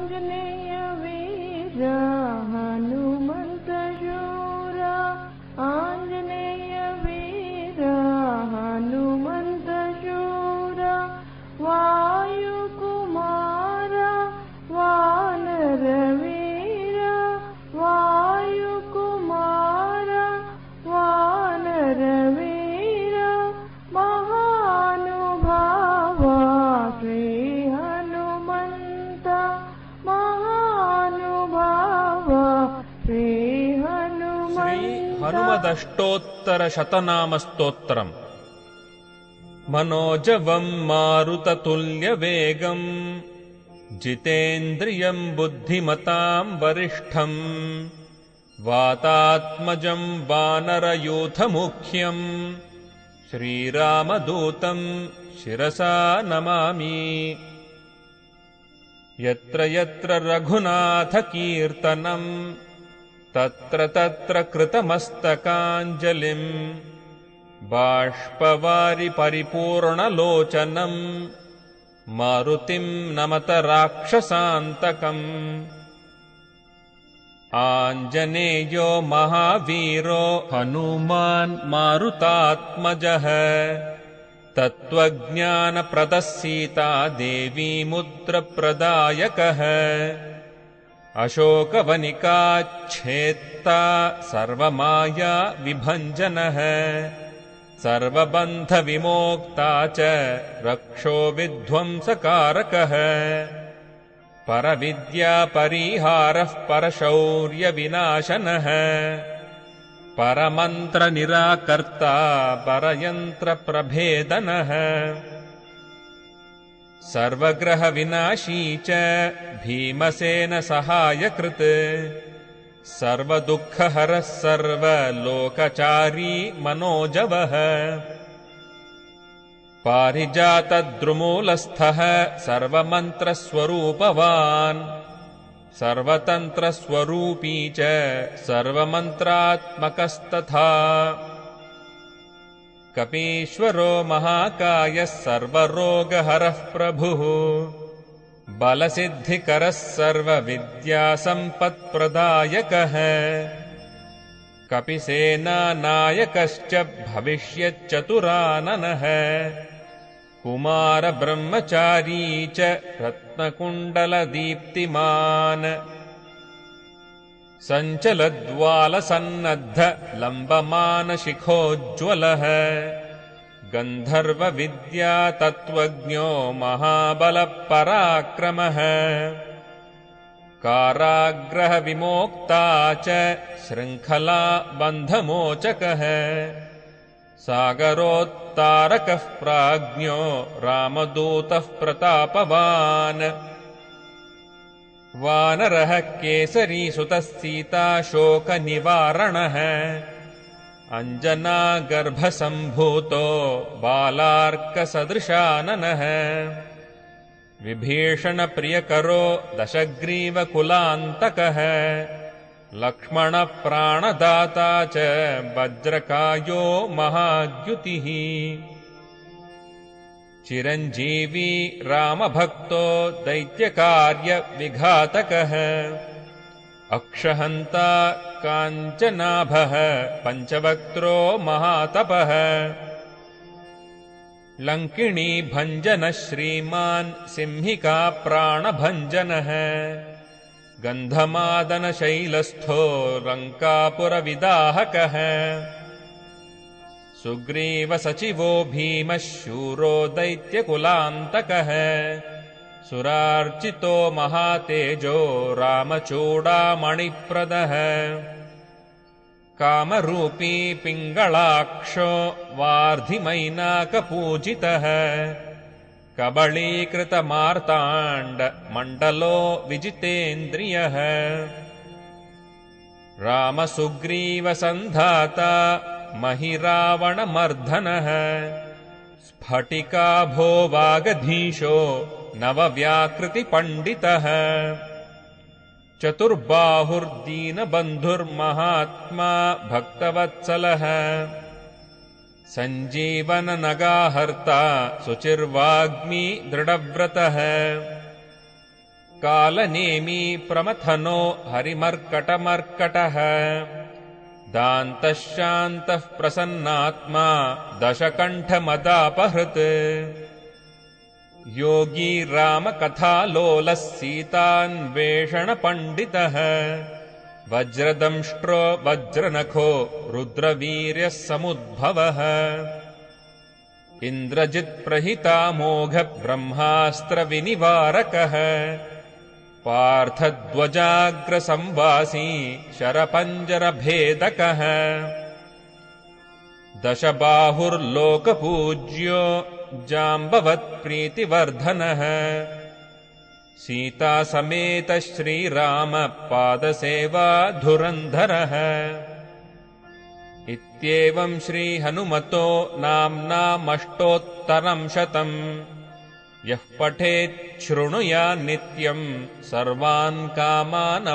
आञ्जनेय वीर हनुमन्त शूर आञ्जनेय वीर हनुमन्त शूर वायुकुमार वानर वीर वायुकुमार वानर वीर महानुभाव श्री हनुमन्त महानुभाव श्री हनुमदष्टोत्तर शतनाम स्तोत्रम्। मनोजवं मारुततुल्यवेगं जितेन्द्रियं बुद्धिमतां वरिष्ठं वातात्मजं वानरयूथमुख्यं श्रीरामदूतं शिरसा नमामि। यत्र यत्र रघुनाथकीर्तनं तत्र तत्र कृतमस्तकाञ्जलिं बाष्पवारि परिपूर्णलोचनं मारुतिं नमत राक्षसान्तकम्। आञ्जनेयो महावीरो हनुमान् मारुतात्मजः तत्त्वज्ञानप्रदः सीता देवी मुद्रप्रदायकः अशोकवनिकाच्छेत्ता सर्वमाया विभञ्जनः सर्वबन्धविमोक्ता च रक्षो विध्वंसकारकः परविद्यापरिहारः परशौर्यविनाशनः परमन्त्रनिराकर्ता परयन्त्रप्रभेदनः सर्वग्रहविनाशी च भीमसेन सहायकृत् सर्वदुःखहरः सर्वलोकचारी मनोजवः पारिजातद्रुमूलस्थः सर्वमन्त्रस्वरूपवान् सर्वतन्त्रस्वरूपी च सर्वमन्त्रात्मकस्तथा कपीश्वरो महाकायः सर्वरोगहरः प्रभुः बलसिद्धिकरः सर्वविद्यासम्पत्प्रदायकः कपिसेनानायकश्च भविष्यच्चतुराननः कुमारब्रह्मचारी च रत्नकुण्डलदीप्तिमान् सञ्चलद्वालसन्नद्ध लम्बमानशिखोज्ज्वलः गन्धर्वविद्यातत्त्वज्ञो महाबलपराक्रमः काराग्रहविमोक्ता च शृङ्खला बन्धमोचकः सागरोत्तारकः प्राज्ञो रामदूतः प्रतापवान् वानरः केसरीसुतः सीताशोकनिवारणः अञ्जनागर्भसम्भूतो बालार्कसदृशाननः विभीषणप्रियकरो दशग्रीवकुलान्तकः लक्ष्मणप्राणदाता च वज्रकायो महाद्युतिः चिरञ्जीवी रामभक्तो दैत्यकार्यविघातकः अक्षहन्ता काञ्चनाभः पञ्चवक्त्रो महातपः लङ्किणीभञ्जनः श्रीमान् सिंहिका प्राणभञ्जनः गन्धमादनशैलस्थो लङ्कापुरविदाहकः सुग्रीवसचिवो भीमः शूरो दैत्यकुलान्तकः सुरार्चितो महातेजो रामचूडामणिप्रदः कामरूपी पिङ्गळाक्षो वार्धिमैनाकपूजितः कबलीकृतमार्ताण्डमण्डलो विजितेन्द्रियः रामसुग्रीवसन्धाता महिरावणमर्दनः स्फटिकाभो वागधीशो नवव्याकृतिपण्डितः चतुर्बाहुर्दीनबन्धुर्महात्मा भक्तवत्सलः सञ्जीवननगाहर्ता शुचिर्वाग्मी दृढव्रतः कालनेमी प्रमथनो हरिमर्कटमर्कटः दान्तः शान्तः प्रसन्नात्मा दशकण्ठमदापहृत् योगी रामकथालोलः सीतान्वेषणपण्डितः वज्रदंष्ट्रो वज्रनखो रुद्रवीर्यः समुद्भवः इन्द्रजित्प्रहितामोघब्रह्मास्त्रविनिवारकः पार्थध्वजाग्रसंवासी शरपञ्जरभेदकः दशबाहुर्लोकपूज्यो जाम्बवत्प्रीतिवर्धनः सीतासमेत श्रीरामपादसेवाधुरन्धरः इत्येवं श्रीहनुमतो नाम्नामष्टोत्तरं शतम् यः पठेत् शृणुयान्नित्यम् सर्वान् कामानवाप्नुयात्।